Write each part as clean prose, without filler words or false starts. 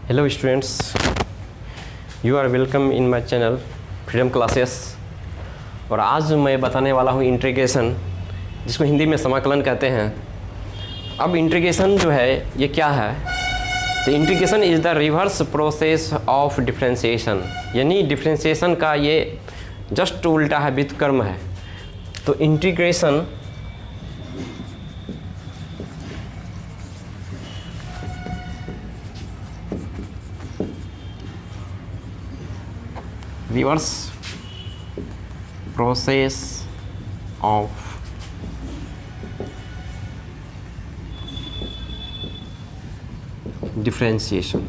Hello students, you are welcome in my channel Freedom Classes. और आज मैं बताने वाला हूँ इंटीग्रेशन, जिसको हिंदी में समाकलन कहते हैं। अब इंटीग्रेशन जो है ये क्या है? तो integration is the reverse process of differentiation, यानी डिफ्रेंशिएशन का ये जस्ट उल्टा है, व्युत्क्रम है। तो integration reverse process of differentiation,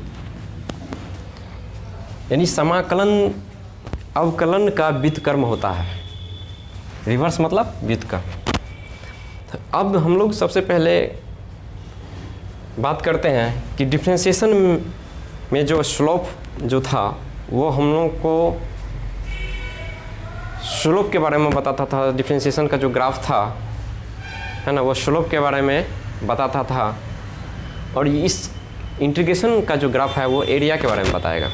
यानी समाकलन अवकलन का व्युत्क्रम होता है। रिवर्स मतलब व्युत्क्रम। अब हम लोग सबसे पहले बात करते हैं कि डिफ्रेंशिएशन में जो स्लोप जो था वो हम लोग को स्लोप के बारे में बताता था। डिफ्रेंशिएशन का जो ग्राफ था है ना, वो स्लोप के बारे में बताता था। और इस इंटीग्रेशन का जो ग्राफ है वो एरिया के बारे में बताएगा।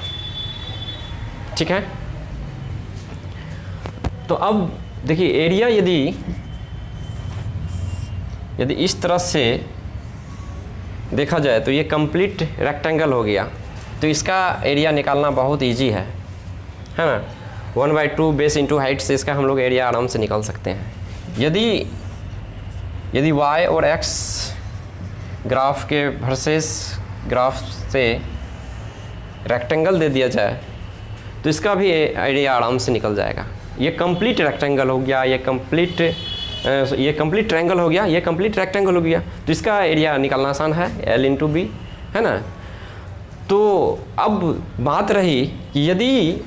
ठीक है, तो अब देखिए एरिया यदि इस तरह से देखा जाए तो ये कंप्लीट रेक्टेंगल हो गया। तो इसका एरिया निकालना बहुत इजी है ना। 1/2 बेस इंटू हाइट से इसका हम लोग एरिया आराम से निकाल सकते हैं। यदि y और x ग्राफ के वर्सेस ग्राफ से रेक्टेंगल दे दिया जाए तो इसका भी एरिया आराम से निकल जाएगा। ये कंप्लीट रेक्टेंगल हो गया, ये कंप्लीट ट्रायंगल हो गया, ये कंप्लीट रेक्टेंगल हो गया। तो इसका एरिया निकालना आसान है, L इंटू बी, है ना। तो अब बात रही कि यदि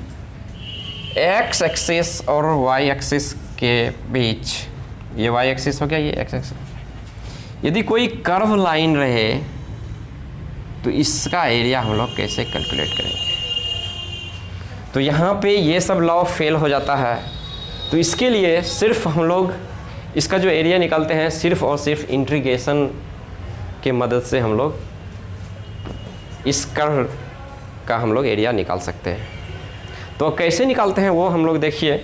x एक्सिस और y एक्सिस के बीच, ये y एक्सिस हो गया, ये x एक्सिस, यदि कोई कर्व लाइन रहे तो इसका एरिया हम लोग कैसे कैलकुलेट करेंगे? तो यहाँ पे ये सब लॉ फेल हो जाता है। तो इसके लिए सिर्फ हम लोग इसका जो एरिया निकालते हैं सिर्फ और सिर्फ इंटीग्रेशन के मदद से हम लोग इस कर्व का हम लोग एरिया निकाल सकते हैं। तो कैसे निकालते हैं वो हम लोग देखिए।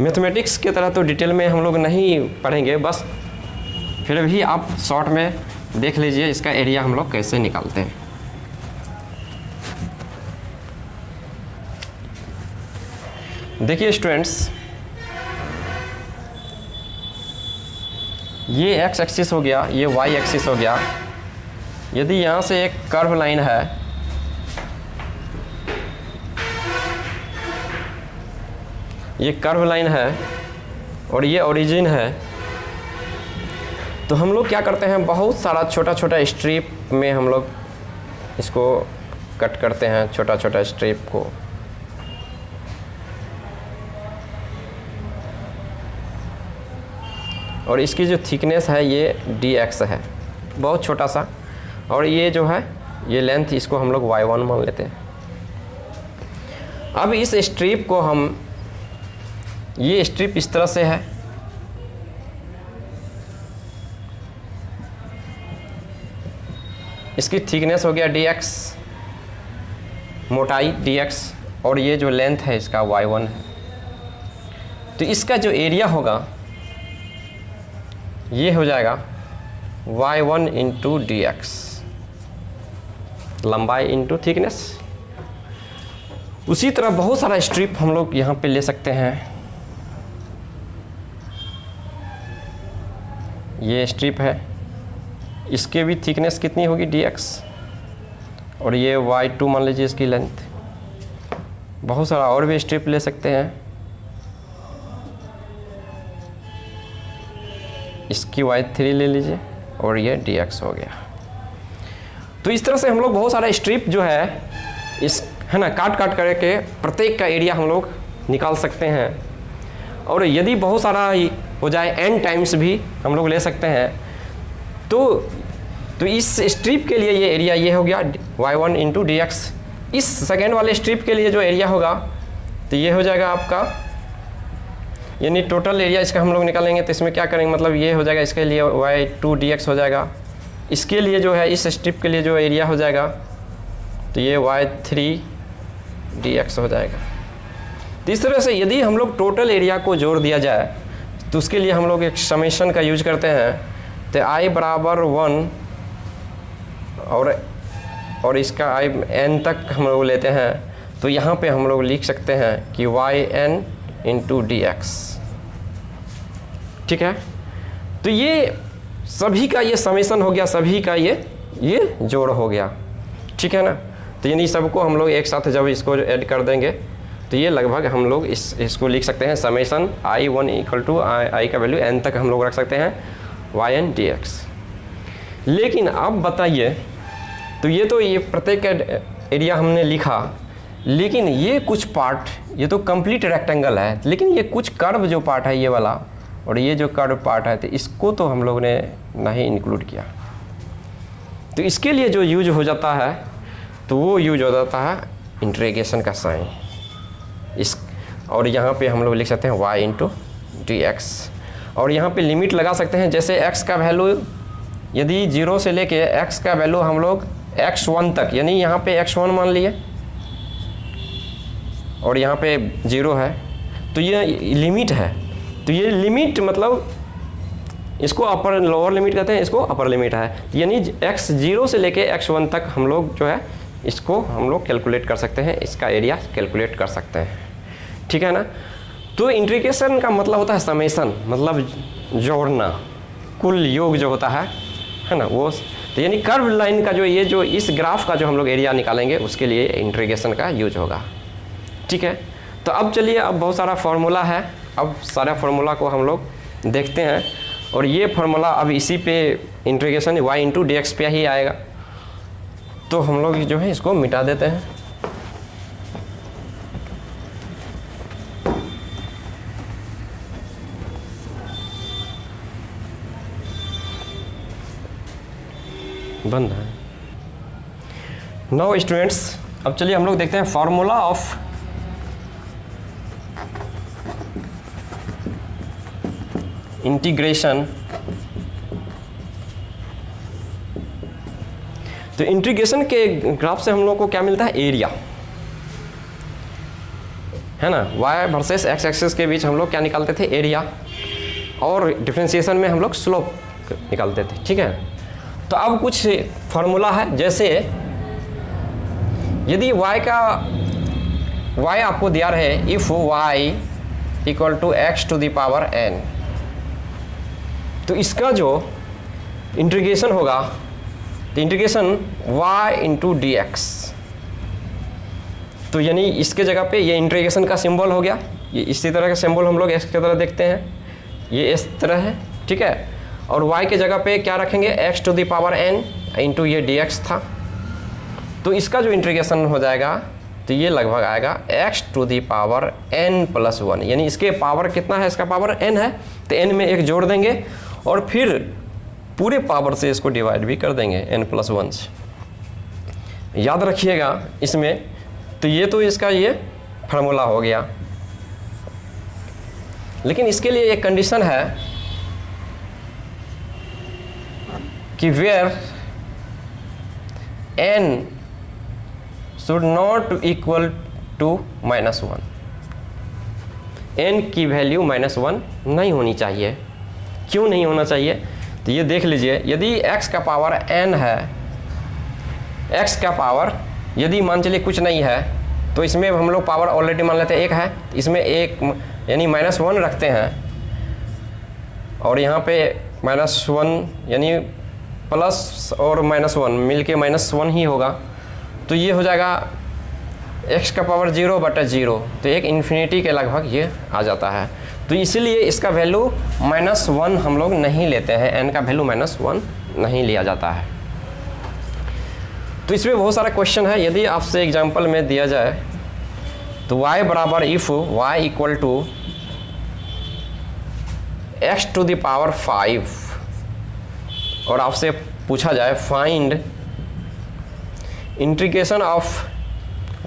मैथमेटिक्स की तरह तो डिटेल में हम लोग नहीं पढ़ेंगे, बस फिर भी आप शॉर्ट में देख लीजिए इसका एरिया हम लोग कैसे निकालते हैं। देखिए स्टूडेंट्स, ये x एक्सिस हो गया, ये y एक्सिस हो गया। यदि यहाँ से एक कर्व लाइन है, ये कर्व लाइन है और ये ओरिजिन है, तो हम लोग क्या करते हैं, बहुत सारा छोटा छोटा स्ट्रिप में हम लोग इसको कट करते हैं, छोटा छोटा स्ट्रिप को। और इसकी जो थिकनेस है ये dx है, बहुत छोटा सा। और ये जो है ये लेंथ, इसको हम लोग y1 मान लेते हैं। अब इस स्ट्रिप को हम, ये स्ट्रिप इस तरह से है, इसकी थिकनेस हो गया dx, मोटाई dx, और ये जो लेंथ है इसका y1 है। तो इसका जो एरिया होगा ये हो जाएगा y1 इंटू dx, लंबाई इंटू थिकनेस। उसी तरह बहुत सारा स्ट्रिप हम लोग यहाँ पे ले सकते हैं। ये स्ट्रिप है, इसके भी थिकनेस कितनी होगी dx, और ये y2 मान लीजिए इसकी लेंथ। बहुत सारा और भी स्ट्रिप ले सकते हैं। इसकी y3 ले लीजिए और ये dx हो गया। तो इस तरह से हम लोग बहुत सारा स्ट्रिप जो है इस, है ना, काट करके प्रत्येक का एरिया हम लोग निकाल सकते हैं। और यदि बहुत सारा हो जाए n टाइम्स भी हम लोग ले सकते हैं। तो इस स्ट्रिप के लिए ये एरिया ये हो गया y1 इंटू dx। इस सेकेंड वाले स्ट्रिप के लिए जो एरिया होगा तो ये हो जाएगा आपका, यानी टोटल एरिया इसका हम लोग निकालेंगे। तो इसमें क्या करेंगे, मतलब ये हो जाएगा, इसके लिए y2 dx हो जाएगा। इसके लिए जो है इस स्ट्रिप के लिए जो एरिया हो जाएगा तो ये y3 dx हो जाएगा। तो इस तरह से यदि हम लोग टोटल एरिया को जोड़ दिया जाए तो उसके लिए हम लोग एक समेशन का यूज करते हैं। तो i बराबर 1 और इसका i n तक हम लोग लेते हैं, तो यहाँ पे हम लोग लिख सकते हैं कि yn इंटू dx। ठीक है, तो ये सभी का ये समेशन हो गया, सभी का ये जोड़ हो गया। ठीक है ना, तो यानी सबको हम लोग एक साथ जब इसको ऐड कर देंगे तो ये लगभग हम लोग इसको लिख सकते हैं summation i1 equal to i का वैल्यू n तक हम लोग रख सकते हैं yn dx। लेकिन अब बताइए, तो ये प्रत्येक एरिया हमने लिखा, लेकिन ये कुछ पार्ट, ये तो कंप्लीट रेक्टेंगल है, लेकिन ये कुछ कर्व जो पार्ट है ये वाला और ये जो कर्व पार्ट है, तो इसको तो हम लोग ने नहीं इंक्लूड किया। तो इसके लिए जो यूज हो जाता है तो वो यूज हो जाता है इंटीग्रेशन का साइन इस, और यहाँ पे हम लोग लिख सकते हैं y इंटू dx, और यहाँ पे लिमिट लगा सकते हैं। जैसे x का वैल्यू यदि 0 से लेके x का वैल्यू हम लोग x1 तक, यानी यहाँ पे x1 मान लिए और यहाँ पे 0 है, तो ये लिमिट है। तो ये लिमिट मतलब इसको अपर लोअर लिमिट कहते हैं, इसको अपर लिमिट है, यानी x0 से लेके x1 तक हम लोग जो है इसको हम लोग कैलकुलेट कर सकते हैं, इसका एरिया कैलकुलेट कर सकते हैं। ठीक है ना, तो इंटीग्रेशन का मतलब होता है समेशन, मतलब जोड़ना, कुल योग जो होता है ना वो। तो यानी कर्व लाइन का जो इस ग्राफ का जो हम लोग एरिया निकालेंगे उसके लिए इंटीग्रेशन का यूज होगा। ठीक है, तो अब चलिए, अब बहुत सारा फार्मूला है, अब सारा फार्मूला को हम लोग देखते हैं, और ये फार्मूला अब इसी पे इंटीग्रेशन y इंटू dx पे ही आएगा। तो हम लोग जो है इसको मिटा देते हैं। बंद है। नाउ स्टूडेंट्स, अब चलिए हम लोग देखते हैं फार्मूला ऑफ इंटीग्रेशन। तो इंटीग्रेशन के ग्राफ से हम लोग को क्या मिलता है, एरिया, है ना। y वर्सेस x एक्सिस के बीच हम लोग क्या निकालते थे, एरिया, और डिफरेंशिएशन में हम लोग स्लोप निकालते थे। ठीक है, तो अब कुछ फार्मूला है, जैसे यदि y आपको दिया रहे, if y equal to x to the power n, तो इसका जो इंटीग्रेशन होगा, तो इंटीग्रेशन y इंटू dx, तो यानी इसके जगह पे ये इंटीग्रेशन का सिंबल हो गया, ये इसी तरह का सिंबल हम लोग x की तरह देखते हैं, ये इस तरह है। ठीक है, और y के जगह पे क्या रखेंगे, x to the power n into ये dx था, तो इसका जो इंटीग्रेशन हो जाएगा तो ये लगभग आएगा x to the power n plus 1, यानी इसके पावर कितना है, इसका पावर n है, तो n में एक जोड़ देंगे और फिर पूरे पावर से इसको डिवाइड भी कर देंगे n प्लस 1 से। याद रखिएगा इसमें, तो ये इसका ये फार्मूला हो गया। लेकिन इसके लिए एक कंडीशन है कि where n should not equal to -1, n की वैल्यू -1 नहीं होनी चाहिए। क्यों नहीं होना चाहिए, तो ये देख लीजिए, यदि x का पावर n है, x का पावर यदि मान चलिए कुछ नहीं है, तो इसमें हम लोग पावर ऑलरेडी मान लेते हैं 1 है, इसमें 1 यानी -1 रखते हैं, और यहाँ पे -1 यानी प्लस और -1 मिलके -1 ही होगा, तो ये हो जाएगा x का पावर 0/0, तो एक इन्फिनिटी के लगभग ये आ जाता है। तो इसीलिए इसका वैल्यू -1 हम लोग नहीं लेते हैं, n का वैल्यू -1 नहीं लिया जाता है। तो इसमें बहुत सारा क्वेश्चन है, यदि आपसे एग्जांपल में दिया जाए तो y बराबर if y equal to x to the power 5, और आपसे पूछा जाए find integration of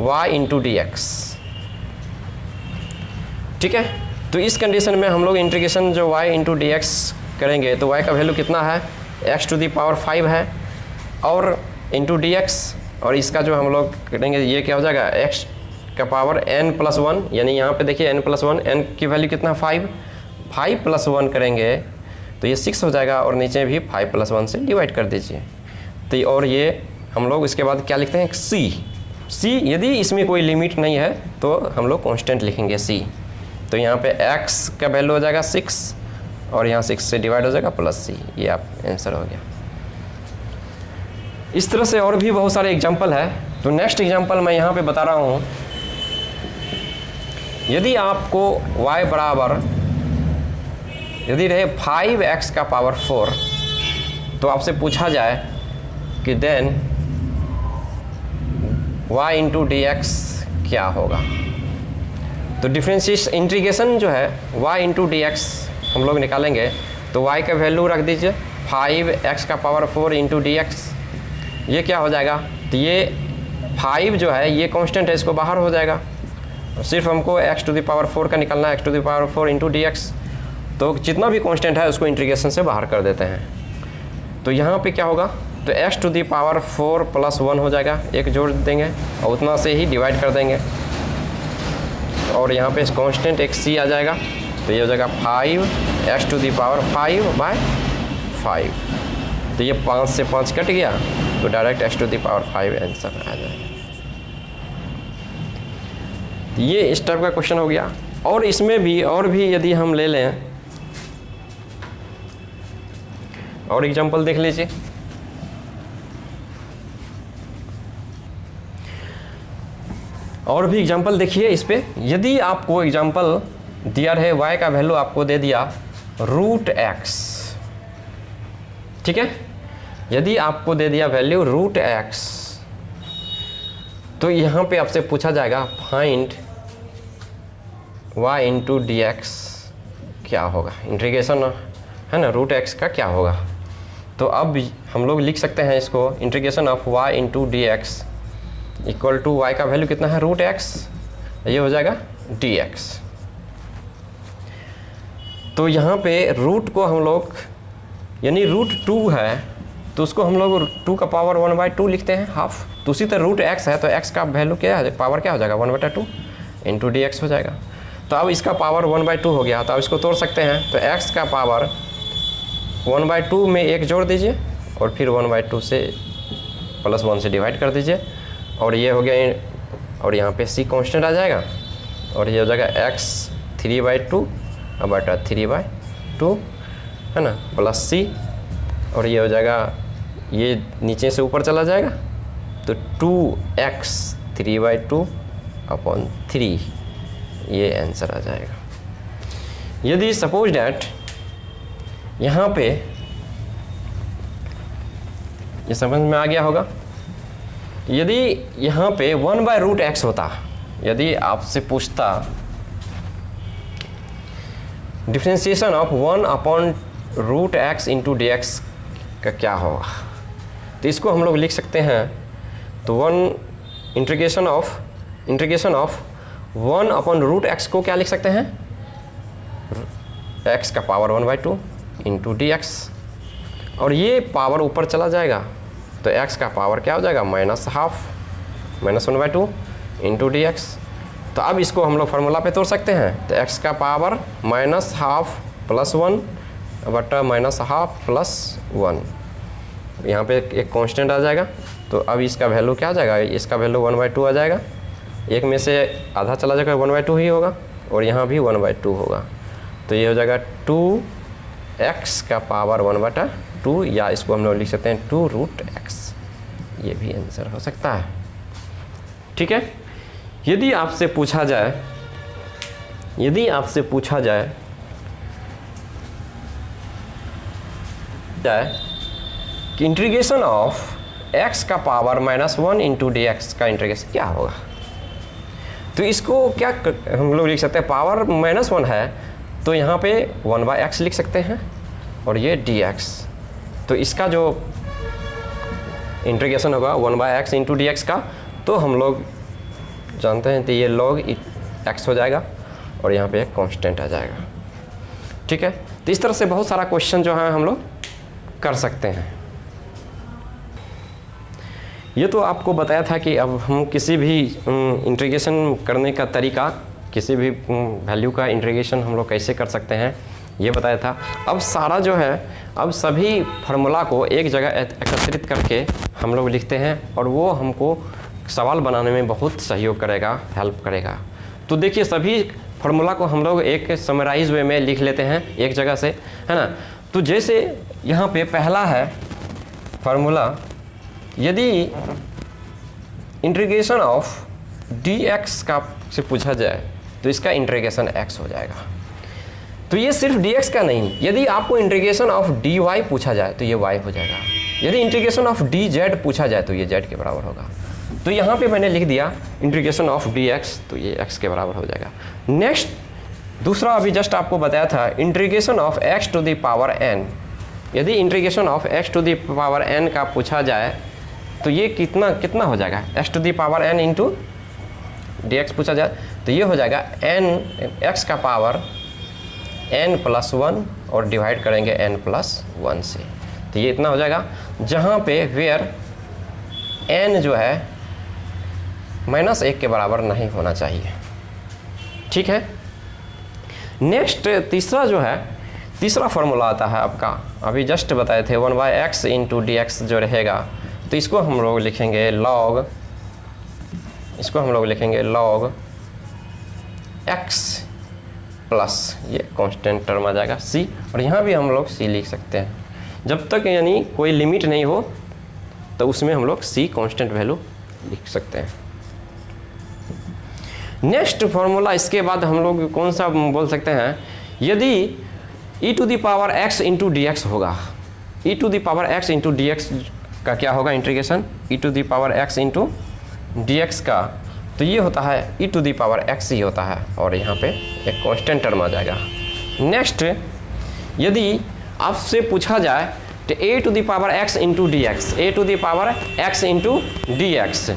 y into dx। ठीक है, तो इस कंडीशन में हम लोग इंटीग्रेशन जो y इंटू dx करेंगे, तो y का वैल्यू कितना है, x टू द पावर 5 है, और इंटू डी एक्स, और इसका जो हम लोग करेंगे ये क्या हो जाएगा x का पावर n+1, यानी यहाँ पे देखिए n+1, n की वैल्यू कितना 5 प्लस 1 करेंगे तो ये 6 हो जाएगा, और नीचे भी 5+1 से डिवाइड कर दीजिए। तो और ये हम लोग इसके बाद क्या लिखते हैं c, यदि इसमें कोई लिमिट नहीं है तो हम लोग कांस्टेंट लिखेंगे c। तो यहाँ पे x का वैल्यू हो जाएगा 6 और यहाँ 6 से डिवाइड हो जाएगा प्लस c, ये आप आंसर हो गया। इस तरह से और भी बहुत सारे एग्जाम्पल है। तो नेक्स्ट एग्जाम्पल मैं यहाँ पे बता रहा हूँ, यदि आपको y बराबर यदि रहे 5x का पावर 4, तो आपसे पूछा जाए कि then y into d x क्या होगा। तो डिफरेंशिएशन इंटीग्रेशन जो है y इंटू डी एक्स हम लोग निकालेंगे, तो y का वैल्यू रख दीजिए 5x का पावर 4 इंटू डी एक्स, ये क्या हो जाएगा। तो ये 5 जो है ये कांस्टेंट है, इसको बाहर हो जाएगा, सिर्फ हमको x टू द पावर 4 का निकालना है, x to the power 4 into d x. तो जितना भी कांस्टेंट है उसको इंटीग्रेशन से बाहर कर देते हैं। तो यहाँ पे क्या होगा, तो x to the power 4 plus 1 हो जाएगा, एक जोड़ देंगे और उतना से ही डिवाइड कर देंगे, और यहाँ पे कांस्टेंट एक c आ जाएगा। तो ये हो जाएगा 5x टू द पावर 5/5। तो ये 5 से 5 कट गया, तो direct x to the power 5 answer आ जाएगा। ये इस टाइप का क्वेश्चन हो गया। और इसमें भी और भी यदि हम ले लें और एग्जांपल देख लीजिए। और भी एग्जांपल देखिए इस पे। यदि आपको एग्जांपल दिया रहे y का वैल्यू आपको दे दिया √x, ठीक है, यदि आपको दे दिया वैल्यू √x, तो यहाँ पे आपसे पूछा जाएगा find y into d x क्या होगा। इंटीग्रेशन है ना, √x का क्या होगा। तो अब हम लोग लिख सकते हैं इसको, integration of y into d x equal to y का वैल्यू कितना है √x, ये हो जाएगा dx। तो यहाँ पे रूट को हम लोग यानी √2 है तो उसको हम लोग 2 का पावर 1/2 लिखते हैं, हाफ। तो उसी तरह √x है तो x का वैल्यू क्या है, पावर क्या हो जाएगा 1/2 इंटू डी एक्स हो जाएगा। तो अब इसका पावर 1/2 हो गया, तो अब इसको तोड़ सकते हैं। तो x का पावर 1/2 में एक जोड़ दीजिए और फिर 1/2 से +1 से डिवाइड कर दीजिए, और ये हो गया, और यहाँ पे c कांस्टेंट आ जाएगा, और ये हो जाएगा x 3/2 बटा 3/2 है ना, प्लस c, और ये हो जाएगा, ये नीचे से ऊपर चला जाएगा, तो 2x 3/2/3, ये आंसर आ जाएगा। यदि सपोज डैट यहाँ पे ये समझ में आ गया होगा, यदि यहाँ पे 1/√x होता, यदि आपसे पूछता differentiation of 1/√x into d x का क्या होगा, तो इसको हम लोग लिख सकते हैं। तो इंटीग्रेशन ऑफ 1/√x को क्या लिख सकते हैं, x का पावर 1/2 इंटू डी एक्स, और ये पावर ऊपर चला जाएगा, तो x का पावर क्या हो जाएगा -1/2 इंटू डी एक्स। तो अब इसको हम लोग फार्मूला पे तोड़ सकते हैं। तो x का पावर -12 + 1 बटा -12 + 1, यहाँ पे एक कांस्टेंट आ जाएगा। तो अब इसका वैल्यू क्या आ जाएगा, इसका वैल्यू 1/2 आ जाएगा, एक में से आधा चला जाएगा 1/2 ही होगा, और यहाँ भी 1/2 होगा। तो ये हो जाएगा 2x का पावर 1/2, या इसको हम लोग लिख सकते हैं 2√x, ये भी आंसर हो सकता है। ठीक है। यदि आपसे पूछा जाए कि इंटीग्रेशन ऑफ x का पावर -1 इंटू डी एक्स का इंटीग्रेशन क्या होगा, तो इसको क्या हम लोग लिख सकते हैं, पावर -1 है तो यहाँ पे 1/x लिख सकते हैं, और ये dx, तो इसका जो इंटीग्रेशन होगा 1/x इंटू डी एक्स का, तो हम लोग जानते हैं तो ये log x हो जाएगा, और यहाँ पे एक कांस्टेंट आ जाएगा। ठीक है। तो इस तरह से बहुत सारा क्वेश्चन जो है हम लोग कर सकते हैं। ये तो आपको बताया था कि अब हम किसी भी इंटीग्रेशन करने का तरीका, किसी भी वैल्यू का इंटीग्रेशन हम लोग कैसे कर सकते हैं ये बताया था। अब सारा जो है, अब सभी फार्मूला को एक जगह एकत्रित करके हम लोग लिखते हैं और वो हमको सवाल बनाने में बहुत सहयोग करेगा, हेल्प करेगा। तो देखिए सभी फार्मूला को हम लोग एक समराइज वे में लिख लेते हैं एक जगह से, है ना। तो जैसे यहाँ पे पहला है फार्मूला, यदि इंटीग्रेशन ऑफ dx का से पूछा जाए तो इसका इंटीग्रेशन x हो जाएगा। तो ये सिर्फ dx का नहीं, यदि आपको इंटीग्रेशन ऑफ dy पूछा जाए तो ये y हो जाएगा। यदि इंटीग्रेशन ऑफ dz पूछा जाए तो ये z के बराबर होगा। तो यहाँ पे मैंने लिख दिया इंटीग्रेशन ऑफ dx, तो ये x के बराबर हो जाएगा। नेक्स्ट दूसरा अभी जस्ट आपको बताया था integration of x to the power n। यदि integration of x to the power n का पूछा जाए तो ये कितना हो जाएगा, x to the power n into dx पूछा जाए तो ये हो जाएगा n x का पावर n+1 और डिवाइड करेंगे n+1 से, तो ये इतना हो जाएगा। जहाँ पे वेयर n जो है -1 के बराबर नहीं होना चाहिए, ठीक है। नेक्स्ट तीसरा जो है, तीसरा फार्मूला आता है आपका, अभी जस्ट बताए थे 1/x इंटू dx जो रहेगा, तो इसको हम लोग लिखेंगे log, इसको हम लोग लिखेंगे log x प्लस ये कांस्टेंट टर्म आ जाएगा c, और यहाँ भी हम लोग c लिख सकते हैं। जब तक यानी कोई लिमिट नहीं हो तो उसमें हम लोग c कांस्टेंट वैल्यू लिख सकते हैं। नेक्स्ट फार्मूला इसके बाद हम लोग कौन सा बोल सकते हैं, यदि e to the power x into dx होगा, e to the power x into dx का क्या होगा integration, e to the power x into dx का, तो ये होता है e to the power x ही होता है, और यहाँ पे एक कांस्टेंट टर्म आ जाएगा। नेक्स्ट यदि आपसे पूछा जाए तो a to the power x into dx, a to the power x into dx,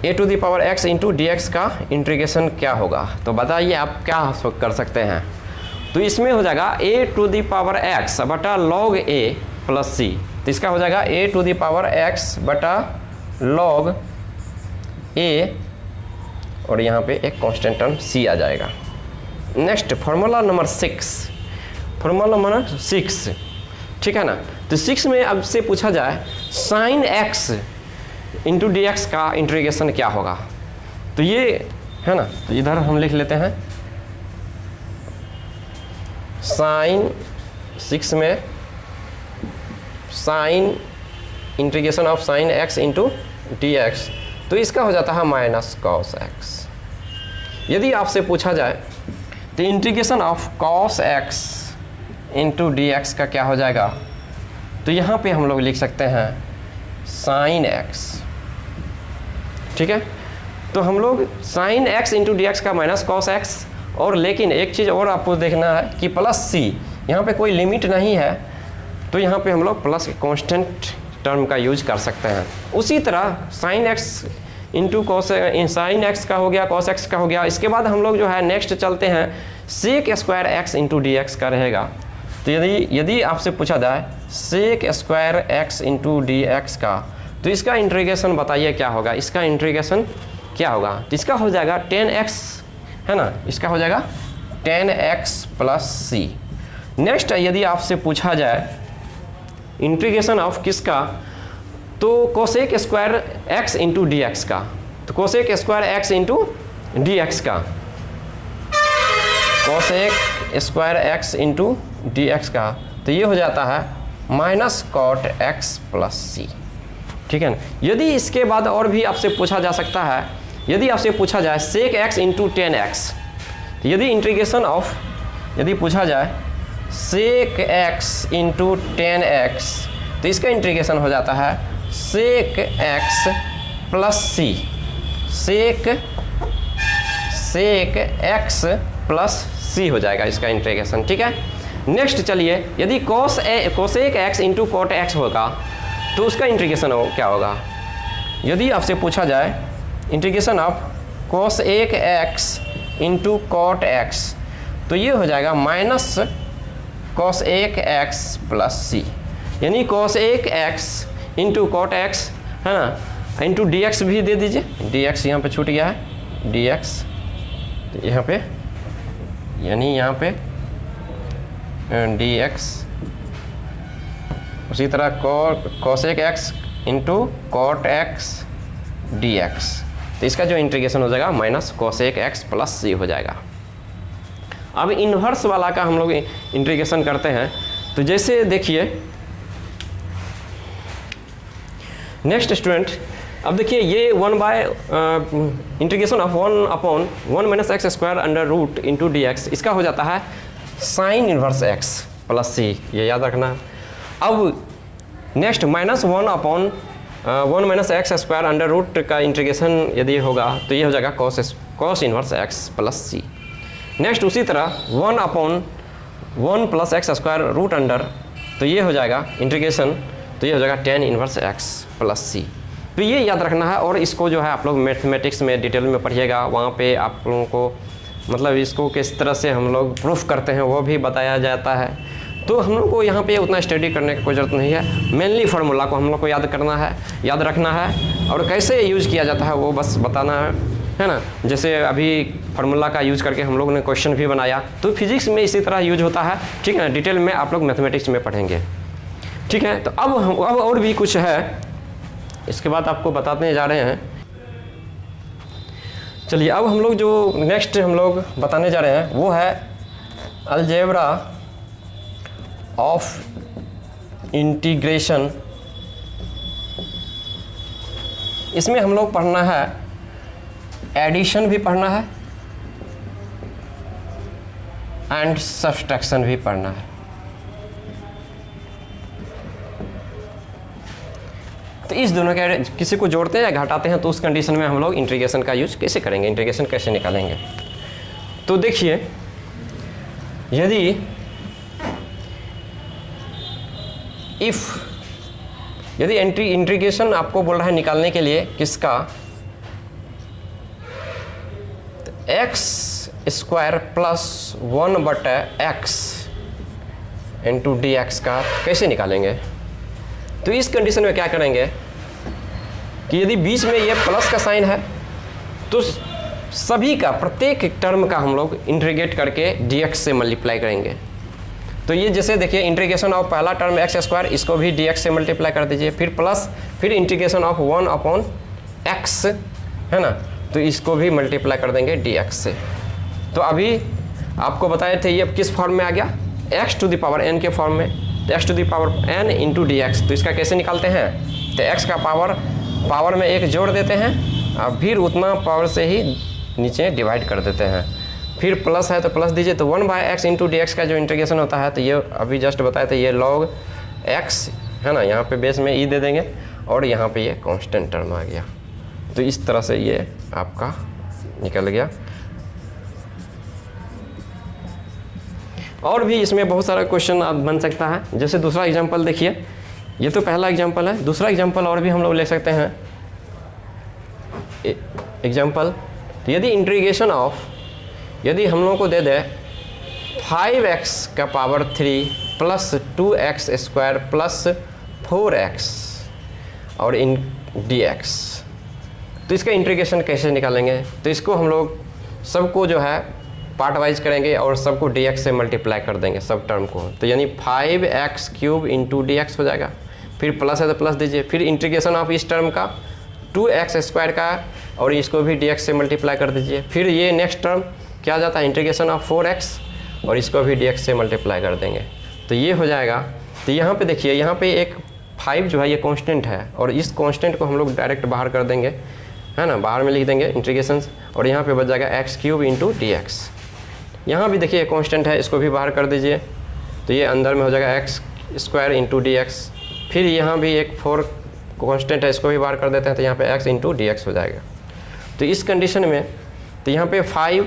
a to the power x into dx का इंटीग्रेशन क्या होगा, तो बताइए आप क्या कर सकते हैं। तो इसमें हो जाएगा a to the power x बटा log a प्लस c, तो इसका हो जाएगा a to the power x बटा log a, और यहाँ पे एक कांस्टेंट टर्म c आ जाएगा। Next formula number 6, formula number 6, ठीक है ना। तो 6 में अब से पूछा जाए sin x इंटू dx का इंटीग्रेशन क्या होगा, तो ये है ना, तो इधर हम लिख लेते हैं sin 6 में sin integration of sin x into dx, तो इसका हो जाता है माइनस cos x। यदि आपसे पूछा जाए तो integration of cos x into dx का क्या हो जाएगा, तो यहाँ पे हम लोग लिख सकते हैं sin x, ठीक है। तो हम लोग sin x इंटू dx का माइनस cos x, और लेकिन एक चीज़ और आपको देखना है कि प्लस c, यहाँ पे कोई लिमिट नहीं है, तो यहाँ पे हम लोग प्लस कांस्टेंट टर्म का यूज कर सकते हैं। उसी तरह sin x into sin x का हो गया, cos x का हो गया। इसके बाद हम लोग जो है नेक्स्ट चलते हैं sec square x into dx का रहेगा। तो यदि आपसे पूछा जाए sec square x into dx का, तो इसका इंटीग्रेशन बताइए क्या होगा, इसका इंटीग्रेशन क्या होगा, तो इसका हो जाएगा 10x, है ना, इसका हो जाएगा 10x प्लस c। नेक्स्ट यदि आपसे पूछा जाए इंटीग्रेशन ऑफ किसका, तो cosec square x into dx का, तो cosec square x into dx का, cosec square x into dx का, तो ये हो जाता है minus cot x plus c, ठीक है ना। यदि इसके बाद और भी आपसे पूछा जा सकता है, यदि आपसे पूछा जाए सेक x इंटू 10x, तो यदि इंटीग्रेशन ऑफ, यदि पूछा जाए सेक x इंटू 10x, तो इसका इंटीग्रेशन हो जाता है सेक x प्लस c, सेक x प्लस c हो जाएगा इसका इंटीग्रेशन, ठीक है। नेक्स्ट चलिए, यदि cosec x into cot x होगा तो उसका इंटीग्रेशन क्या होगा। यदि आपसे पूछा जाए integration of cosec x into cot x, तो ये हो जाएगा minus cosec x plus c, यानी cosec x into cot x, है ना, इंटू डी एक्स भी दे दीजिए, डी एक्स यहाँ पे छूट गया है, डी एक्स तो यहाँ पे यानी यहाँ पे डी एक्स, उसी तरह cosec x into cot x d x, तो इसका जो इंटीग्रेशन हो जाएगा minus cosec x plus c हो जाएगा। अब इन्वर्स वाला का हम लोग इंटीग्रेशन करते हैं, तो जैसे देखिए नेक्स्ट स्टूडेंट, अब देखिए ये 1 by integration of 1 upon 1 minus x square under root into d x, इसका हो जाता है sine inverse x plus c, ये याद रखना है। अब next minus 1 upon 1 minus x square under root का इंटीग्रेशन यदि होगा तो ये हो जाएगा cos inverse x plus c. Next उसी तरह 1 upon 1 plus x square root under, तो ये हो जाएगा इंटीग्रेशन, तो ये हो जाएगा टेन इन्वर्स एक्स प्लस सी। तो ये याद रखना है, और इसको जो है आप लोग मैथमेटिक्स में डिटेल में पढ़िएगा, वहाँ पे आप लोगों को मतलब इसको किस तरह से हम लोग प्रूफ करते हैं वो भी बताया जाता है। तो हम लोग को यहाँ पे उतना स्टडी करने की कोई ज़रूरत नहीं है, मेनली फार्मूला को हम लोग को याद करना है, याद रखना है, और कैसे यूज़ किया जाता है वो बस बताना है ना। जैसे अभी फार्मूला का यूज़ करके हम लोग ने क्वेश्चन भी बनाया, तो फिजिक्स में इसी तरह यूज होता है, ठीक है। डिटेल में आप लोग मैथमेटिक्स में पढ़ेंगे, ठीक है। तो अब और भी कुछ है, इसके बाद आपको बताने जा रहे हैं। चलिए अब हम लोग जो नेक्स्ट हम लोग बताने जा रहे हैं वो है अलजेब्रा ऑफ इंटीग्रेशन। इसमें हम लोग पढ़ना है एडिशन भी पढ़ना है एंड सब्सट्रैक्शन भी पढ़ना है। तो इस दोनों के किसी को जोड़ते हैं या घटाते हैं तो उस कंडीशन में हम लोग इंटीग्रेशन का यूज कैसे करेंगे, इंटीग्रेशन कैसे निकालेंगे। तो देखिए यदि इंटीग्रेशन आपको बोल रहा है निकालने के लिए किसका, x square plus 1/x into d x का कैसे निकालेंगे। तो इस कंडीशन में क्या करेंगे कि यदि बीच में ये प्लस का साइन है तो सभी का प्रत्येक टर्म का हम लोग इंटीग्रेट करके dx से मल्टीप्लाई करेंगे। तो ये जैसे देखिए इंटीग्रेशन ऑफ पहला टर्म एक्स स्क्वायर, इसको भी dx से मल्टीप्लाई कर दीजिए, फिर प्लस, फिर इंटीग्रेशन ऑफ 1 अपॉन x, है ना, तो इसको भी मल्टीप्लाई कर देंगे dx से। तो अभी आपको बताए थे ये किस फॉर्म में आ गया, x to the power n के फॉर्म में, तो x to the power n into d x. तो इसका कैसे निकालते हैं, तो x का पावर में एक जोड़ देते हैं और फिर उतना पावर से ही नीचे डिवाइड कर देते हैं, फिर प्लस है तो प्लस दीजिए। तो 1/x इंटू डी एक्स का जो इंटीग्रेशन होता है, तो ये अभी जस्ट बताए थे ये log x, है ना, यहाँ पे बेस में e दे देंगे और यहाँ पे ये कांस्टेंट टर्म आ गया। तो इस तरह से ये आपका निकल गया। और भी इसमें बहुत सारा क्वेश्चन आप बन सकता है। जैसे दूसरा एग्जांपल देखिए, ये तो पहला एग्जांपल है, दूसरा एग्जांपल और भी हम लोग ले सकते हैं। एग्जांपल, तो यदि इंटीग्रेशन ऑफ, यदि हम लोग को दे दे 5x का power 3 plus 2x square plus 4x और इन dx, तो इसका इंटीग्रेशन कैसे निकालेंगे। तो इसको हम लोग सबको जो है पार्ट वाइज करेंगे और सबको dx से मल्टीप्लाई कर देंगे सब टर्म को। तो यानी 5x क्यूब इंटू dx हो जाएगा, फिर प्लस है तो प्लस दीजिए, फिर इंटीग्रेशन ऑफ इस टर्म का 2x स्क्वायर का और इसको भी dx से मल्टीप्लाई कर दीजिए, फिर ये नेक्स्ट टर्म क्या जाता है इंटीग्रेशन ऑफ 4x और इसको भी dx से मल्टीप्लाई कर देंगे, तो ये हो जाएगा। तो यहाँ पे देखिए, यहाँ पे एक 5 जो है ये कांस्टेंट है और इस कांस्टेंट को हम लोग डायरेक्ट बाहर कर देंगे, है ना, बाहर में लिख देंगे इंटीग्रेशन, और यहाँ पे बच जाएगा x क्यूब इंटू dx। यहाँ भी देखिए कांस्टेंट है, इसको भी बाहर कर दीजिए, तो ये अंदर में हो जाएगा x स्क्वायर इंटू dx। फिर यहाँ भी एक 4 कांस्टेंट है, इसको भी बाहर कर देते हैं, तो यहाँ पे x इंटू dx हो जाएगा। तो इस कंडीशन में तो यहाँ पे 5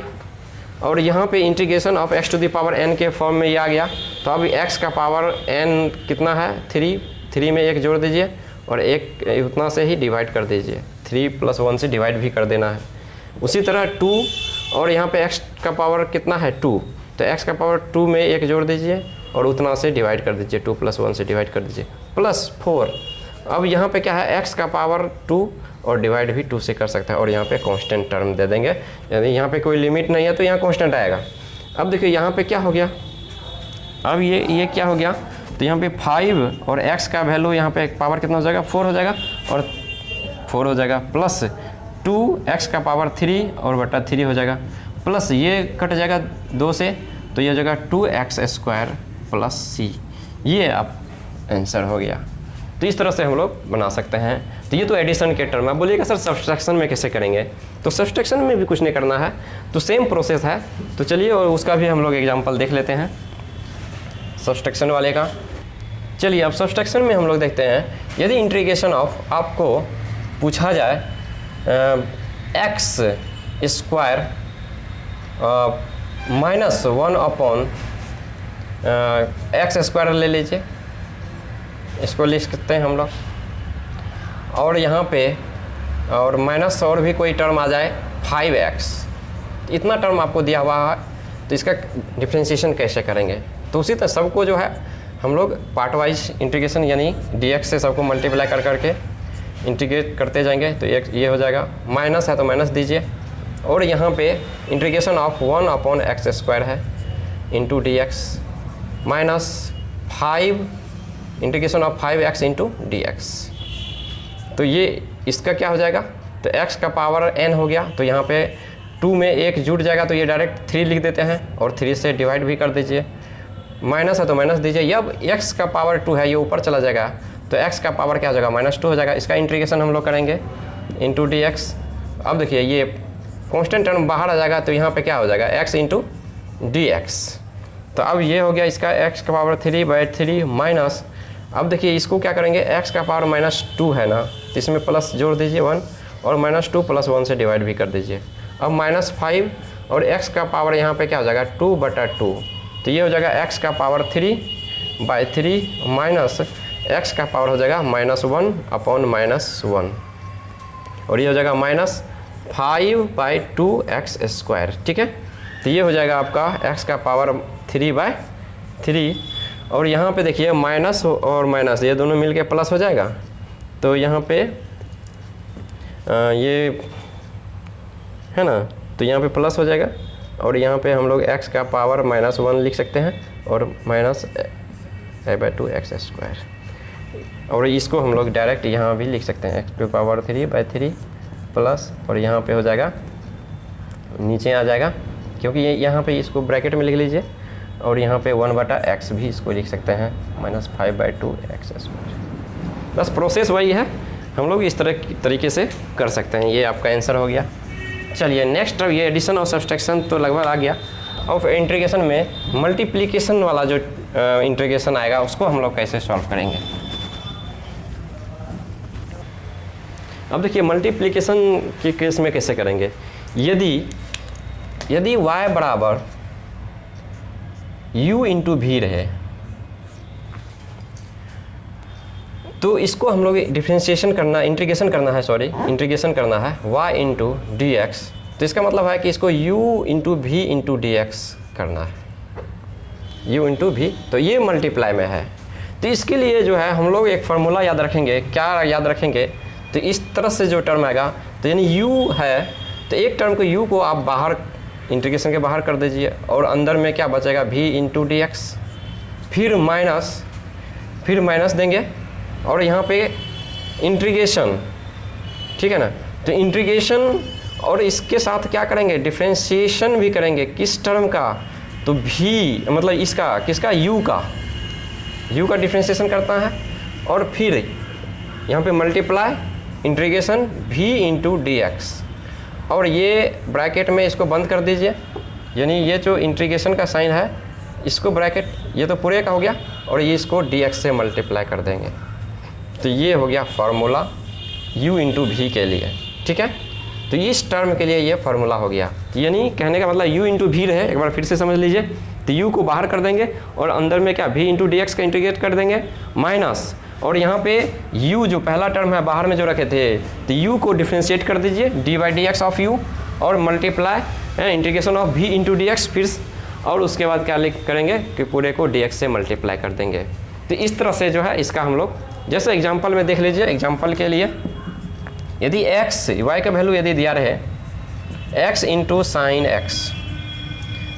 और यहाँ पे integration of x to the power n के फॉर्म में ये आ गया। तो अब x का पावर n कितना है 3 में एक जोड़ दीजिए और एक उतना से ही डिवाइड कर दीजिए, 3 + 1 से डिवाइड भी कर देना है। उसी तरह 2 और यहाँ पे x का पावर कितना है 2, तो x का पावर 2 में एक जोड़ दीजिए और उतना से डिवाइड कर दीजिए, 2 + 1 से डिवाइड कर दीजिए, प्लस 4 अब यहाँ पे क्या है, x का पावर 2 और डिवाइड भी 2 से कर सकता है, और यहाँ पे कांस्टेंट टर्म दे देंगे, यानी यहाँ पे कोई लिमिट नहीं है तो यहाँ कांस्टेंट आएगा। अब देखिए यहाँ पे क्या हो गया, अब ये क्या हो गया, तो यहाँ पे 5 और x का वैल्यू यहाँ पे पावर कितना हो जाएगा, 4 हो जाएगा, और 4 हो जाएगा, प्लस 2x का पावर 3 और बटा 3 हो जाएगा, प्लस ये कट जाएगा 2 से, तो ये हो जाएगा 2x² प्लस c। ये अब आंसर हो गया। तो इस तरह से हम लोग बना सकते हैं। तो ये तो एडिशन के टर्म है। बोलिएगा सर सब्सट्रैक्शन में कैसे करेंगे, तो सब्सट्रैक्शन में भी कुछ नहीं करना है, तो सेम प्रोसेस है। तो चलिए और उसका भी हम लोग एग्जांपल देख लेते हैं सब्सट्रैक्शन वाले का। चलिए अब सब्सट्रैक्शन में हम लोग देखते हैं, यदि इंटीग्रेशन ऑफ आपको पूछा जाए x² -1 x² ले लीजिए, इसको लिख सकते हैं हम लोग, और यहाँ पे और माइनस और भी कोई टर्म आ जाए 5x, इतना टर्म आपको दिया हुआ है, तो इसका डिफ्रेंशिएशन कैसे करेंगे। तो उसी तरह सबको जो है हम लोग पार्ट वाइज इंटीग्रेशन यानी dx से सबको मल्टीप्लाई कर करके इंटीग्रेट करते जाएंगे। तो ये हो जाएगा, माइनस है तो माइनस दीजिए, और यहाँ पे इंटीग्रेशन ऑफ 1/x² है into dx minus 5 integration of 5x into dx। तो ये इसका क्या हो जाएगा, तो x का पावर n हो गया, तो यहाँ पे 2 में 1 जुड़ जाएगा, तो ये डायरेक्ट 3 लिख देते हैं, और 3 से डिवाइड भी कर दीजिए, माइनस है तो माइनस दीजिए। अब x का पावर 2 है, ये ऊपर चला जाएगा, तो x का पावर क्या हो जाएगा, -2 हो जाएगा। इसका इंटीग्रेशन हम लोग करेंगे इंटू dx। अब देखिए ये कांस्टेंट टर्म बाहर आ जाएगा, तो यहाँ पे क्या हो जाएगा, x इंटू dx। तो अब ये हो गया इसका x का पावर 3/3 माइनस, अब देखिए इसको क्या करेंगे, x का पावर -2 है ना, तो इसमें प्लस जोड़ दीजिए 1, और -2 + 1 से डिवाइड भी कर दीजिए। अब -5 और x का पावर यहाँ पे क्या हो जाएगा, 2/2, तो ये हो जाएगा x का पावर 3/3 माइनस x का पावर हो जाएगा -1/-1, और ये हो जाएगा -5/2x²। ठीक है, तो ये हो जाएगा आपका x का पावर 3/3, और यहाँ पे देखिए माइनस और माइनस ये दोनों मिलके प्लस हो जाएगा, तो यहाँ पे ये है ना, तो यहाँ पे प्लस हो जाएगा, और यहाँ पे हम लोग x का पावर -1 लिख सकते हैं, और -5/2x², और इसको हम लोग डायरेक्ट यहाँ भी लिख सकते हैं, x की पावर 3/3 प्लस, और यहाँ पे हो जाएगा नीचे आ जाएगा, क्योंकि ये यहाँ पे इसको ब्रैकेट में लिख लीजिए, और यहाँ पे 1/x भी इसको लिख सकते हैं, -5/2x²। बस प्रोसेस वही है, हम लोग इस तरीके से कर सकते हैं। ये आपका आंसर हो गया। चलिए नेक्स्ट, अब ये एडिशन और सब्सट्रैक्शन तो लगभग आ गया। और इंटीग्रेशन में मल्टीप्लिकेशन वाला जो इंटीग्रेशन आएगा उसको हम लोग कैसे सॉल्व करेंगे। अब देखिए मल्टीप्लिकेशन के केस में कैसे करेंगे, यदि y बराबर u इंटू भी रहे, तो इसको हम लोग डिफ्रेंशिएशन करना, इंटीग्रेशन करना है y इंटू dx। तो इसका मतलब है कि इसको u इंटू भी इंटू dx करना है, u इंटू भी, तो ये मल्टीप्लाई में है। तो इसके लिए जो है हम लोग एक फार्मूला याद रखेंगे। क्या याद रखेंगे, तो इस तरह से जो टर्म आएगा, तो यानी u है, तो एक टर्म को u को आप बाहर इंटीग्रेशन के बाहर कर दीजिए, और अंदर में क्या बचेगा, v इंटू dx, फिर माइनस देंगे, और यहाँ पे इंटीग्रेशन, ठीक है ना। तो इंटीग्रेशन और इसके साथ क्या करेंगे, डिफ्रेंशिएशन भी करेंगे। किस टर्म का, तो v मतलब इसका, किसका, u का डिफ्रेंशिएशन करता है, और फिर यहाँ पे multiply integration v into dx, और ये ब्रैकेट में इसको बंद कर दीजिए, यानी ये जो इंटीग्रेशन का साइन है इसको ब्रैकेट, ये तो पूरे का हो गया, और ये इसको dx से मल्टीप्लाई कर देंगे। तो ये हो गया फार्मूला u इंटू भी के लिए। ठीक है, तो इस टर्म के लिए ये फार्मूला हो गया। तो यानी कहने का मतलब u इंटू भी रहे, एक बार फिर से समझ लीजिए, तो u को बाहर कर देंगे, और अंदर में क्या v इंटू dx का इंटीग्रेट कर देंगे, माइनस, और यहाँ पे u जो पहला टर्म है बाहर में जो रखे थे, तो u को डिफ्रेंशिएट कर दीजिए d/dx ऑफ u, और multiply integration of v into dx, फिर और उसके बाद क्या करेंगे कि पूरे को dx से मल्टीप्लाई कर देंगे। तो इस तरह से जो है इसका हम लोग जैसे एग्जाम्पल में देख लीजिए। एग्जाम्पल के लिए यदि x y का वैल्यू यदि दिया रहे x इंटू साइन एक्स,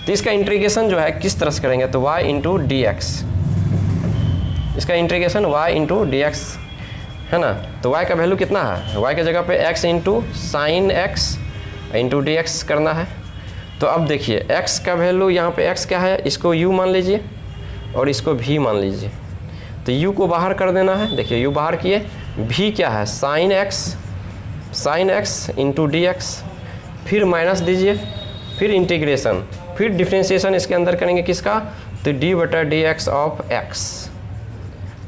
तो इसका इंटीग्रेशन जो है किस तरह से करेंगे, तो y इंटू डी एक्स, इसका integration y into d x है ना। तो y का वैल्यू कितना है, y के जगह पे x into sine x into d x करना है। तो अब देखिए x का वैल्यू यहाँ पे x क्या है, इसको u मान लीजिए और इसको v मान लीजिए। तो u को बाहर कर देना है, देखिए u बाहर किए, v क्या है sine x into d x, फिर माइनस दीजिए, फिर इंटीग्रेशन, फिर डिफ्रेंशिएशन इसके अंदर करेंगे किसका, तो d बटा डी एक्स ऑफ x,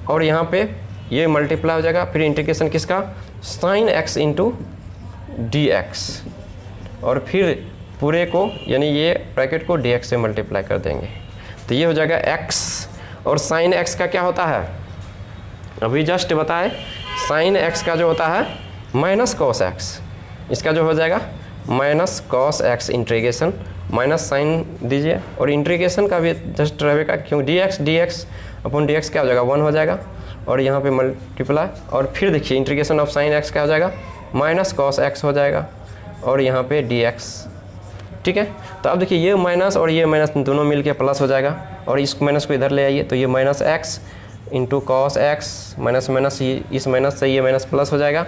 और यहाँ पे ये मल्टीप्लाई हो जाएगा, फिर इंटीग्रेशन किसका, sine x into d x, और फिर पूरे को यानी ये ब्रैकेट को डी एक्स से मल्टीप्लाई कर देंगे। तो ये हो जाएगा x, और साइन x का क्या होता है, अभी जस्ट बताए, साइन x का जो होता है माइनस कॉस x, इसका जो हो जाएगा minus cos x integration, minus sine दीजिए, और इंटीग्रेशन का भी जस्ट रहेगा, क्यों d x upon d x क्या हो जाएगा 1 हो जाएगा, और यहाँ पे मल्टीप्लाई, और फिर देखिए इंटीग्रेशन ऑफ साइन x क्या हो जाएगा माइनस कॉस x हो जाएगा, और यहाँ पे डी एक्स। ठीक है, तो अब देखिए ये माइनस और ये माइनस दोनों मिलके प्लस हो जाएगा, और इस माइनस को इधर ले आइए, तो ये minus x into cos x, minus minus इस माइनस से ये माइनस प्लस हो जाएगा,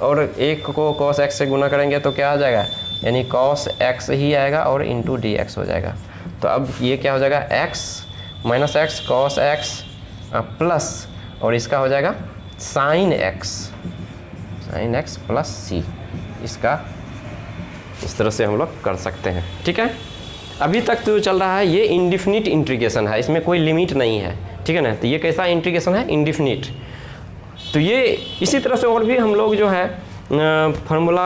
और एक को कॉस एक्स से गुना करेंगे तो क्या आ जाएगा, यानी कॉस एक्स ही आएगा और इंटू डी एक्स हो जाएगा। तो अब ये क्या हो जाएगा x minus x cos x plus, और इसका हो जाएगा साइन एक्स प्लस सी, इसका इस तरह से हम लोग कर सकते हैं। ठीक है, अभी तक तो चल रहा है ये इंडिफिनिट इंटीग्रेशन है, इसमें कोई लिमिट नहीं है। ठीक है ना, तो ये कैसा इंटीग्रेशन है, इंडिफिनिट। तो ये इसी तरह से और भी हम लोग जो है फार्मूला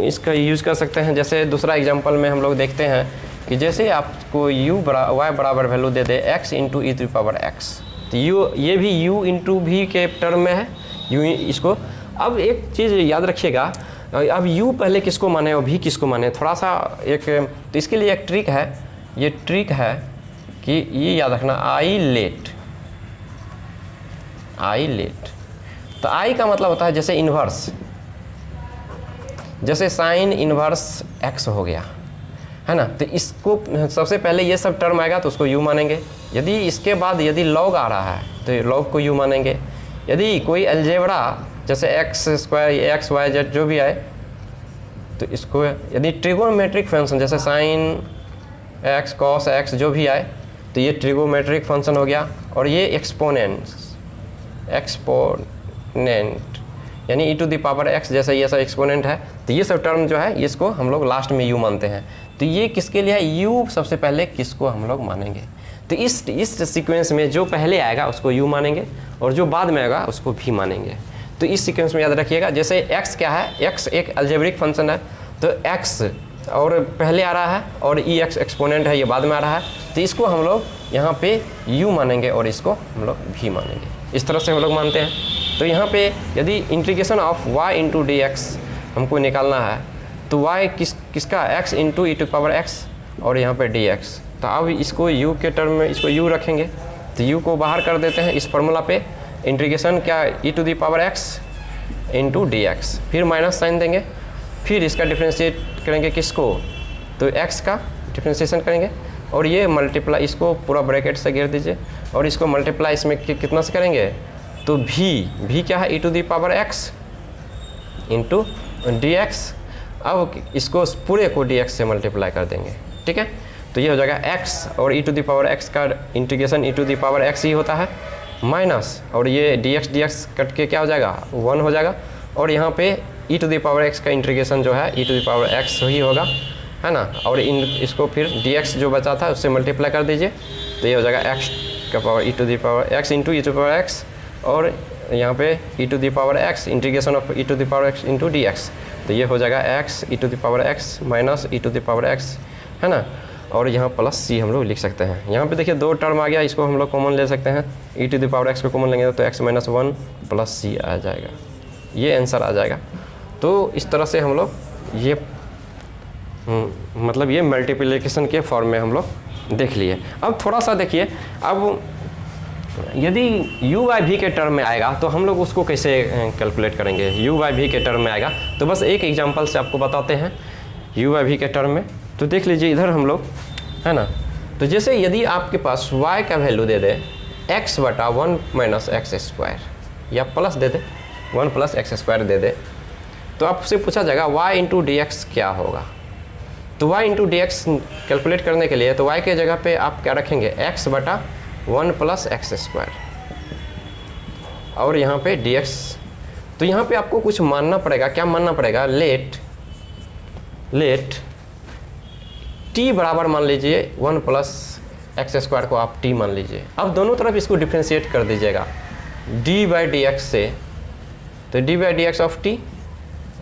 इसका यूज़ कर सकते हैं। जैसे दूसरा एग्जांपल में हम लोग देखते हैं कि जैसे आपको y बराबर वैल्यू दे दे x into e to power x, तो ये भी u इंटू v के टर्म में है, u इसको। अब एक चीज़ याद रखिएगा, अब u पहले किसको माने और v किसको माने, थोड़ा सा एक, तो इसके लिए एक ट्रिक है, ये ट्रिक है कि ये याद रखना आई लेट। तो आई का मतलब होता है जैसे इन्वर्स, जैसे साइन इन्वर्स x हो गया है ना, तो इसको सबसे पहले ये सब टर्म आएगा तो उसको u मानेंगे। यदि इसके बाद यदि लॉग आ रहा है तो लॉग को u मानेंगे। यदि कोई अलजेब्रा जैसे x square x y z जो भी आए तो इसको, यदि ट्रिगोनोमेट्रिक फंक्शन जैसे साइन एक्स कॉस एक्स जो भी आए तो ये ट्रिगोनोमेट्रिक फंक्शन हो गया, और ये एक्सपोनेंट यानी ई टू द पावर एक्स जैसे ये सब एक्सपोनेंट है, तो ये सब टर्म जो है इसको हम लोग लास्ट में u मानते हैं। तो ये किसके लिए है, u सबसे पहले किसको हम लोग मानेंगे, तो इस सीक्वेंस में जो पहले आएगा उसको u मानेंगे और जो बाद में आएगा उसको v मानेंगे। तो इस सीक्वेंस में याद रखिएगा, जैसे x क्या है, x एक अलजेब्रिक फंक्शन है, तो x और पहले आ रहा है और ई एक्स एक्सपोनेंट है ये बाद में आ रहा है, तो इसको हम लोग यहाँ पे u मानेंगे और इसको हम लोग v मानेंगे। इस तरह से हम लोग मानते हैं। तो यहाँ पे यदि integration of y into d x हमको निकालना है, तो y किसका x into e to power x और यहाँ पे डी एक्स। तो अब इसको u के टर्म में इसको u रखेंगे, तो u को बाहर कर देते हैं इस फार्मूला पे, इंटीग्रेशन क्या e to the power x into d x, फिर माइनस साइन देंगे, फिर इसका डिफ्रेंशिएट करेंगे किसको, तो x का डिफ्रेंशिएशन करेंगे, और ये मल्टीप्लाई, इसको पूरा ब्रैकेट से घेर दीजिए, और इसको मल्टीप्लाई इसमें कितना से करेंगे, तो v क्या है, e to the power x into d x. अब इसको पूरे को डी एक्स से मल्टीप्लाई कर देंगे। ठीक है, तो ये हो जाएगा x, और e to the power x का integration e to the power x ही होता है, माइनस, और ये डी एक्स कट के क्या हो जाएगा 1 हो जाएगा, और यहाँ पे e to the power x का इंटीग्रेशन जो है e to the power x ही होगा, है ना, और इसको फिर डी एक्स जो बचा था उससे मल्टीप्लाई कर दीजिए, तो ये हो जाएगा x का power e to the power x into e to power x, और यहाँ पे e to the power x integration of e to the power x into d x, तो ये हो जाएगा x e to the power x minus e to the power x, है ना, और यहाँ प्लस c हम लोग लिख सकते हैं। यहाँ पे देखिए 2 टर्म आ गया, इसको हम लोग कॉमन ले सकते हैं, ई टू दी पावर x को कॉमन लेंगे तो x माइनस 1 प्लस c आ जाएगा, ये आंसर आ जाएगा। तो इस तरह से हम लोग ये मतलब ये मल्टीप्लिकेशन के फॉर्म में हम लोग देख लिए। अब थोड़ा सा देखिए, अब यदि u बाई वी के टर्म में आएगा तो हम लोग उसको कैसे कैलकुलेट करेंगे। u बाई वी के टर्म में आएगा तो बस एक एग्जांपल से आपको बताते हैं u बाई वी के टर्म में। तो देख लीजिए इधर हम लोग, है ना, तो जैसे यदि आपके पास y का वैल्यू दे दे x बटा 1 माइनस एक्स स्क्वायर या प्लस दे दे 1 प्लस एक्स स्क्वायर दे दे, तो आपसे पूछा जाएगा y इंटू डी एक्स क्या होगा। तो y into d x calculate करने के लिए तो y के जगह पे आप क्या रखेंगे, x बटा 1 प्लस एक्स स्क्वायर और यहाँ पे dx। तो यहाँ पे आपको कुछ मानना पड़ेगा, क्या मानना पड़ेगा, लेट t बराबर मान लीजिए 1 प्लस एक्स स्क्वायर को आप t मान लीजिए। अब दोनों तरफ इसको डिफ्रेंशिएट कर दीजिएगा d बाई डी एक्स से, तो d by D x of t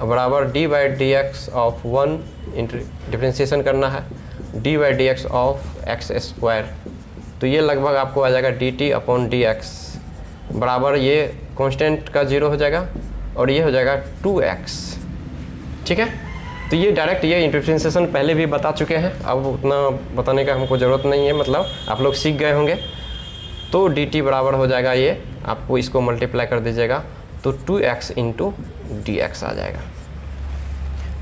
बराबर d by D x of 1 differentiation करना है d by D x of x square. तो ये लगभग आपको आ जाएगा dt अपॉन डी एक्स बराबर ये कांस्टेंट का 0 हो जाएगा और ये हो जाएगा 2x। ठीक है, तो ये डायरेक्ट ये डिफ्रेंशिएशन पहले भी बता चुके हैं, अब उतना बताने का हमको ज़रूरत नहीं है, मतलब आप लोग सीख गए होंगे। तो dt बराबर हो जाएगा ये, आपको इसको मल्टीप्लाई कर दीजिएगा तो 2x इंटू डी एक्स आ जाएगा।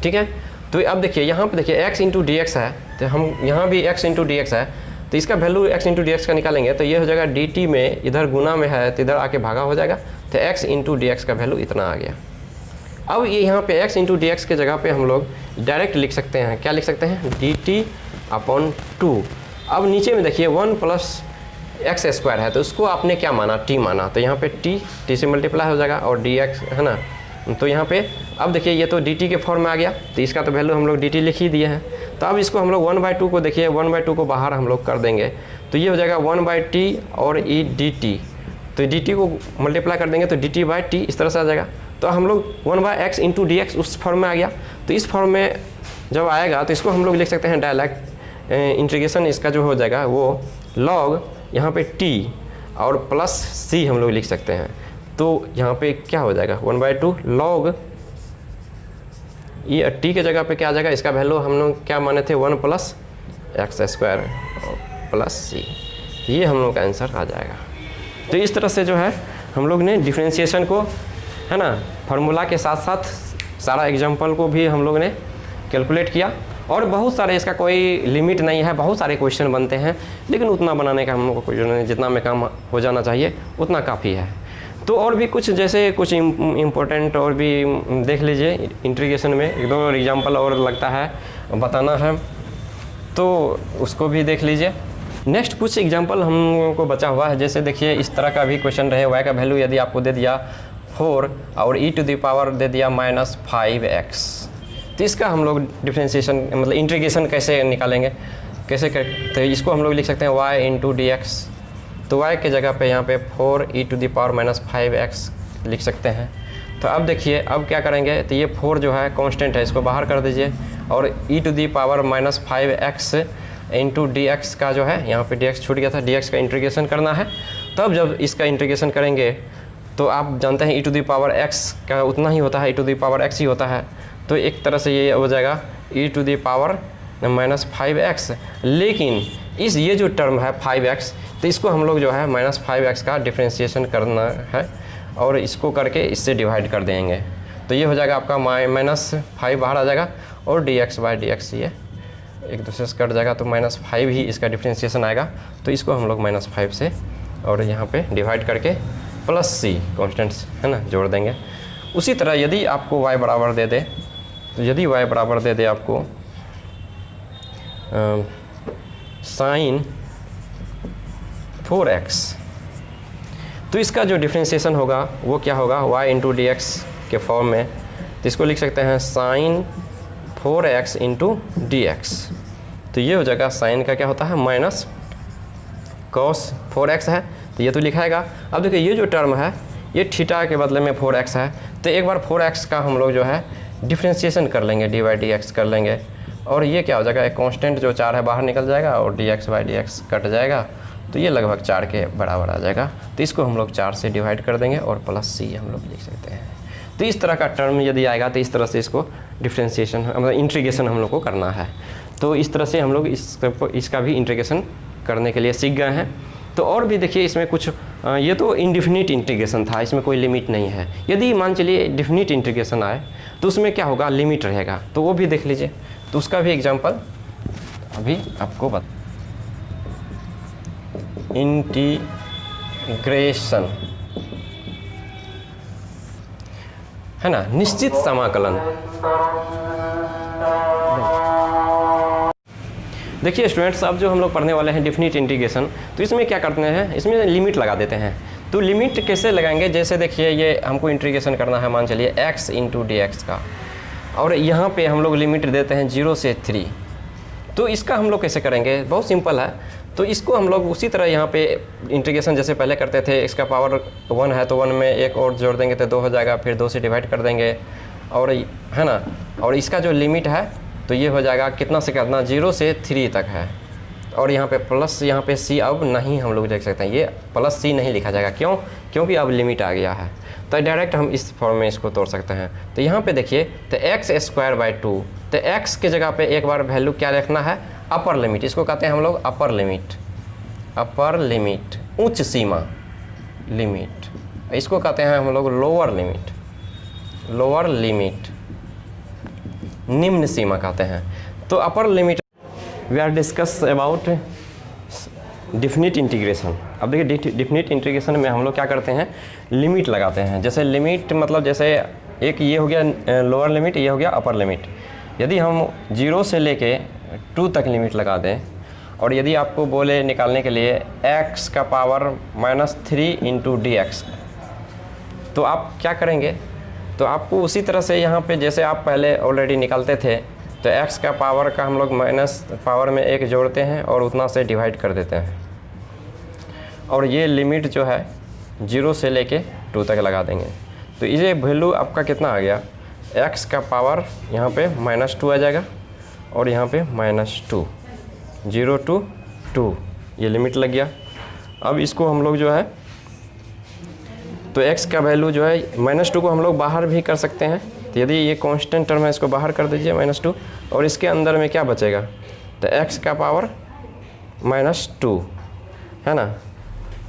ठीक है, तो अब देखिए यहाँ पे देखिए x इंटू डी एक्स है, तो हम यहाँ भी x इंटू डी एक्स है, तो इसका value x into d x का निकालेंगे तो ये हो जाएगा dt में, इधर गुना में है तो इधर आके भागा हो जाएगा, तो x इंटू डी एक्स का वैल्यू इतना आ गया। अब ये यहाँ पे x इंटू डी एक्स के जगह पे हम लोग डायरेक्ट लिख सकते हैं, क्या लिख सकते हैं, dt अपॉन 2। अब नीचे में देखिए 1 प्लस एक्स स्क्वायर है तो उसको आपने क्या माना, t माना, तो यहाँ पे t से मल्टीप्लाई हो जाएगा और dx है ना। तो यहाँ पे अब देखिए ये तो dt के फॉर्म में आ गया, तो इसका तो वैल्यू हम लोग dt लिख ही दिए हैं। तो अब इसको हम लोग 1/2 को देखिए 1/2 को बाहर हम लोग कर देंगे तो ये हो जाएगा 1/t और e dt, तो dt को मल्टीप्लाई कर देंगे तो dt/t इस तरह से आ जाएगा। तो हम लोग 1/x इंटू डी एक्स उस फॉर्म में आ गया, तो इस फॉर्म में जब आएगा तो इसको हम लोग लिख सकते हैं डायरेक्ट इंटीग्रेशन इसका जो हो जाएगा वो log यहाँ पे t और प्लस c हम लोग लिख सकते हैं। तो यहाँ पे क्या हो जाएगा 1/2 log ये t के जगह पे क्या आ जाएगा, इसका वैल्यू हम लोग क्या माने थे 1 plus x square plus c, ये हम लोग का आंसर आ जाएगा। तो इस तरह से जो है हम लोग ने डिफ्रेंशिएशन को, है ना, फार्मूला के साथ साथ सारा एग्जाम्पल को भी हम लोग ने कैलकुलेट किया और बहुत सारे, इसका कोई लिमिट नहीं है, बहुत सारे क्वेश्चन बनते हैं, लेकिन उतना बनाने का हम लोग को कोई नहीं, जितना में काम हो जाना चाहिए उतना काफ़ी है। तो और भी कुछ जैसे कुछ इम्पोर्टेंट और भी देख लीजिए, इंटीग्रेशन में 1-2 एग्जाम्पल और लगता है बताना है तो उसको भी देख लीजिए। नेक्स्ट कुछ एग्जाम्पल हमको बचा हुआ है, जैसे देखिए इस तरह का भी क्वेश्चन रहे, y का वैल्यू यदि आपको दे दिया 4 और e टू द पावर दे दिया -5x, तो इसका हम लोग डिफ्रेंशिएशन मतलब इंटीग्रेशन कैसे निकालेंगे, कैसे कर, तो इसको हम लोग लिख सकते हैं y इंटू डी एक्स। तो y के जगह पे यहाँ पे 4 e to the power -5x लिख सकते हैं। तो अब देखिए अब क्या करेंगे, तो ये 4 जो है कांस्टेंट है, इसको बाहर कर दीजिए और e to the power -5x into d x का जो है यहाँ पे dx छूट गया था, dx का इंटीग्रेशन करना है। तब जब इसका इंटीग्रेशन करेंगे तो आप जानते हैं e to the power x का उतना ही होता है, e to the power x ही होता है। तो एक तरह से ये हो जाएगा e to the power -5x, लेकिन इस ये जो टर्म है 5x, तो इसको हम लोग जो है -5x का डिफ्रेंशिएशन करना है और इसको करके इससे डिवाइड कर देंगे। तो ये हो जाएगा आपका -5 बाहर आ जाएगा और dx/dx ये एक दूसरे से कट जाएगा, तो -5 ही इसका डिफ्रेंशिएशन आएगा। तो इसको हम लोग -5 से और यहाँ पे डिवाइड करके प्लस c कॉन्स्टेंट्स है ना जोड़ देंगे। उसी तरह यदि आपको y बराबर दे दे, तो यदि y बराबर दे दे आपको sin 4x, तो इसका जो डिफ्रेंशिएशन होगा वो क्या होगा, y इंटू डी एक्स के फॉर्म में। तो इसको लिख सकते हैं sin 4x into d x. तो ये हो जाएगा साइन का क्या होता है माइनस cos 4x है, तो ये तो लिखाएगा। अब देखिए ये जो टर्म है ये थीटा के बदले में 4x है, तो एक बार 4x का हम लोग जो है डिफ्रेंशिएशन कर लेंगे, d/dx कर लेंगे और ये क्या हो जाएगा, एक कांस्टेंट जो 4 है बाहर निकल जाएगा और dx/dx कट जाएगा, तो ये लगभग 4 के बराबर आ जाएगा। तो इसको हम लोग 4 से डिवाइड कर देंगे और प्लस c हम लोग लिख सकते हैं। तो इस तरह का टर्म यदि आएगा तो इस तरह से इसको डिफ्रेंशिएशन मतलब इंटीग्रेशन हम लोग को करना है। तो इस तरह से हम लोग इसका भी इंटीग्रेशन करने के लिए सीख गए हैं। तो और भी देखिए इसमें कुछ ये तो इनडिफिनिट इंटीग्रेशन था, इसमें कोई लिमिट नहीं है। यदि मान चलिए डिफिनिट इंटीग्रेशन आए तो उसमें क्या होगा, लिमिट रहेगा, तो वो भी देख लीजिए। तो उसका भी एग्जांपल अभी आपको बता। इंटीग्रेशन है ना, निश्चित समाकलन। देखिए स्टूडेंट्स, अब जो हम लोग पढ़ने वाले हैं डिफिनिट इंटीग्रेशन, तो इसमें क्या करते हैं, इसमें लिमिट लगा देते हैं। तो लिमिट कैसे लगाएंगे, जैसे देखिए ये हमको इंटीग्रेशन करना है, मान चलिए x इंटू डी एक्स का, और यहाँ पे हम लोग लिमिट देते हैं 0 से 3। तो इसका हम लोग कैसे करेंगे, बहुत सिंपल है। तो इसको हम लोग उसी तरह यहाँ पे इंटीग्रेशन जैसे पहले करते थे, इसका पावर 1 है तो 1 में एक और जोड़ देंगे तो 2 हो जाएगा, फिर 2 से डिवाइड कर देंगे, और है ना, और इसका जो लिमिट है तो ये हो जाएगा कितना से कितना, 0 से 3 तक है। और यहाँ पे प्लस, यहाँ पे सी अब नहीं हम लोग देख सकते हैं, ये प्लस सी नहीं लिखा जाएगा, क्यों, क्योंकि अब लिमिट आ गया है। तो डायरेक्ट हम इस फॉर्म में इसको तोड़ सकते हैं। तो यहाँ पे देखिए, तो x²/2, तो x के जगह पे एक बार वैल्यू क्या रखना है, अपर लिमिट, इसको कहते हैं हम लोग अपर लिमिट, अपर लिमिट, उच्च सीमा लिमिट। इसको कहते हैं हम लोग लोअर लिमिट, लोअर लिमिट, निम्न सीमा कहते हैं। तो upper limit, we are discuss about definite integration. अब देखिए डिफिनिट इंटीग्रेशन में हम लोग क्या करते हैं, लिमिट लगाते हैं। जैसे लिमिट मतलब जैसे एक ये हो गया लोअर लिमिट, ये हो गया अपर लिमिट। यदि हम 0 से लेके 2 तक लिमिट लगा दें, और यदि आपको बोले निकालने के लिए x का पावर -3 इंटू डी एक्स, तो आप क्या करेंगे, तो आपको उसी तरह से यहाँ पे जैसे आप पहले ऑलरेडी निकालते थे, तो x का पावर का हम लोग माइनस पावर में 1 जोड़ते हैं और उतना से डिवाइड कर देते हैं, और ये लिमिट जो है 0 से लेके 2 तक लगा देंगे। तो ये वैल्यू आपका कितना आ गया, x का पावर यहाँ पे -2 आ जाएगा, और यहाँ पे -2, 0 to 2, ये लिमिट लग गया। अब इसको हम लोग जो है, तो x का वैल्यू जो है -2 को हम लोग बाहर भी कर सकते हैं। तो यदि ये कांस्टेंट टर्म है, इसको बाहर कर दीजिए -2, और इसके अंदर में क्या बचेगा, तो x का पावर -2 है ना,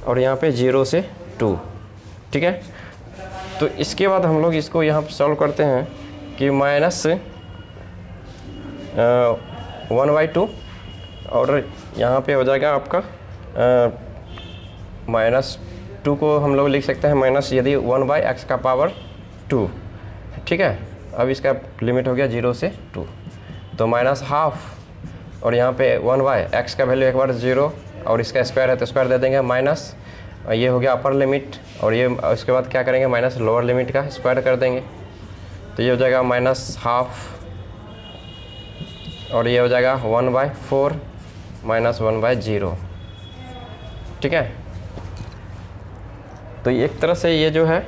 और यहाँ पे 0 से 2, ठीक है। तो इसके बाद हम लोग इसको यहाँ पर सॉल्व करते हैं कि -1/2, और यहाँ पे हो जाएगा आपका -2 को हम लोग लिख सकते हैं माइनस, यदि 1/x का पावर 2, ठीक है। अब इसका लिमिट हो गया 0 से 2, तो -12, और यहाँ पे 1/x का वैल्यू एक बार 0, और इसका स्क्वायर है तो स्क्वायर दे देंगे माइनस, ये हो गया अपर लिमिट, और ये उसके बाद क्या करेंगे, माइनस लोअर लिमिट का स्क्वायर कर देंगे, तो ये हो जाएगा -12, और ये हो जाएगा 1/4 -1/0, ठीक है। तो एक तरह से ये जो है,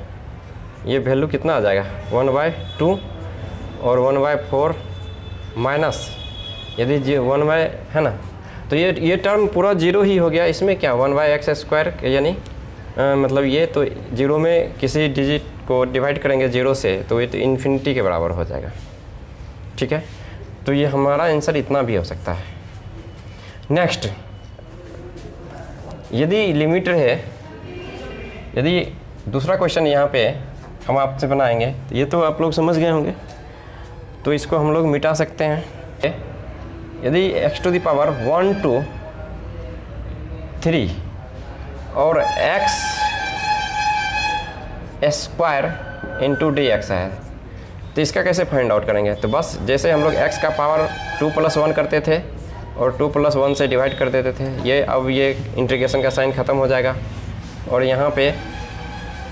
ये वैल्यू कितना आ जाएगा, 1/2 और 1/4 माइनस, यदि 1 है ना, तो ये टर्म पूरा 0 ही हो गया। इसमें क्या 1/x², यानी मतलब ये तो 0 में किसी डिजिट को डिवाइड करेंगे 0 से, तो ये तो इन्फिनिटी के बराबर हो जाएगा, ठीक है। तो ये हमारा आंसर इतना भी हो सकता है। नेक्स्ट, यदि लिमिट रहे, यदि दूसरा क्वेश्चन यहाँ पे हम आपसे बनाएंगे, तो ये तो आप लोग समझ गए होंगे, तो इसको हम लोग मिटा सकते हैं। यदि x⁴ 1 to 3 और x² इंटू डी एक्स है, तो इसका कैसे फाइंड आउट करेंगे। तो बस जैसे हम लोग x का पावर 2 + 1 करते थे और 2 + 1 से डिवाइड कर देते थे, ये अब ये इंटीग्रेशन का साइन ख़त्म हो जाएगा, और यहाँ पे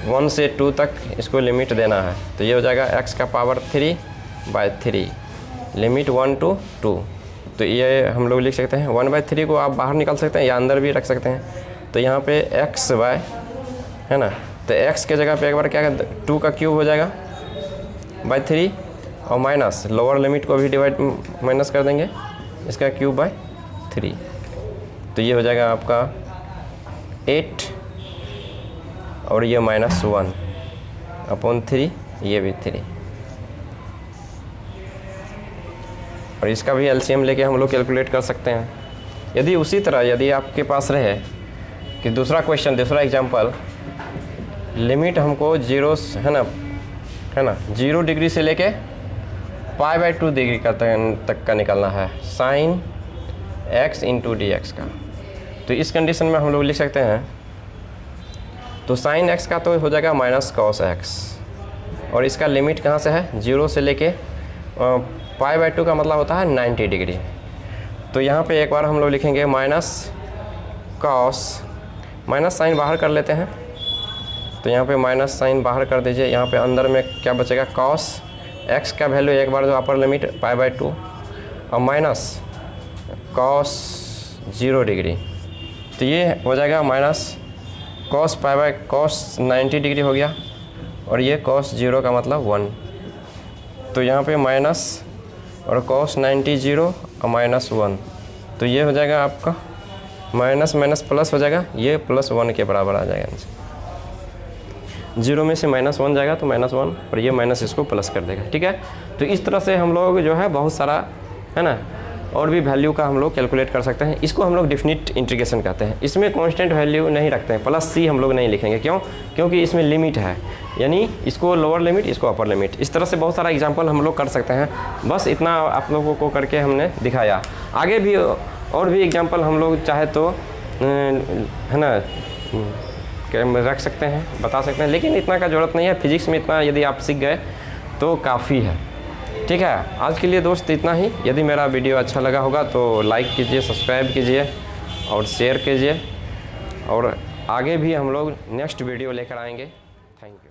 1 से 2 तक इसको लिमिट देना है, तो ये हो जाएगा x का पावर 3/3, लिमिट 1 to 2। तो ये हम लोग लिख सकते हैं 1/3 को आप बाहर निकाल सकते हैं या अंदर भी रख सकते हैं। तो यहाँ पे x है ना, तो x के जगह पे एक बार क्या 2 का क्यूब हो जाएगा /3, और माइनस लोअर लिमिट को भी डिवाइड माइनस कर देंगे, इसका क्यूब /3, तो ये हो जाएगा आपका 8, और ये -1/3, ये भी 3, और इसका भी एलसीएम लेके हम लोग कैलकुलेट कर सकते हैं। यदि उसी तरह यदि आपके पास रहे कि दूसरा क्वेश्चन, दूसरा एग्जांपल लिमिट हमको 0 है ना 0 डिग्री से लेके π/2 डिग्री का तक का निकालना है sine x into d x का। तो इस कंडीशन में हम लोग लिख सकते हैं, तो साइन x का तो हो जाएगा माइनस कॉस x, और इसका लिमिट कहाँ से है 0 से लेके π/2 का मतलब होता है 90 डिग्री। तो यहाँ पे एक बार हम लोग लिखेंगे माइनस कॉस, माइनस साइन बाहर कर लेते हैं, तो यहाँ पे माइनस साइन बाहर कर दीजिए। यहाँ पे अंदर में क्या बचेगा कॉस x का वैल्यू एक बार जो अपर लिमिट π/2 और माइनस कॉस 0 डिग्री, तो ये हो जाएगा माइनस कॉस कॉस 90 डिग्री हो गया, और ये कॉस 0 का मतलब 1। तो यहाँ पे माइनस और कॉस 90 0 और माइनस 1, तो ये हो जाएगा आपका माइनस माइनस प्लस हो जाएगा, ये प्लस 1 के बराबर आ जाएगा। 0 में से -1 जाएगा तो -1, और ये माइनस इसको प्लस कर देगा। ठीक है, तो इस तरह से हम लोग जो है बहुत सारा है ना और भी वैल्यू का हम लोग कैलकुलेट कर सकते हैं। इसको हम लोग डेफिनिट इंटीग्रेशन कहते हैं। इसमें कांस्टेंट वैल्यू नहीं रखते हैं, प्लस c हम लोग नहीं लिखेंगे। क्यों? क्योंकि इसमें लिमिट है, यानी इसको लोअर लिमिट इसको अपर लिमिट। इस तरह से बहुत सारा एग्जांपल हम लोग कर सकते हैं। बस इतना आप लोगों को करके हमने दिखाया। आगे भी और भी एग्जांपल हम लोग चाहे तो है ना रख सकते हैं, बता सकते हैं, लेकिन इतना का ज़रूरत नहीं है। फिजिक्स में इतना यदि आप सीख गए तो काफ़ी है। ठीक है, आज के लिए दोस्त इतना ही। यदि मेरा वीडियो अच्छा लगा होगा तो लाइक कीजिए, सब्सक्राइब कीजिए और शेयर कीजिए, और आगे भी हम लोग नेक्स्ट वीडियो लेकर आएंगे। Thank you.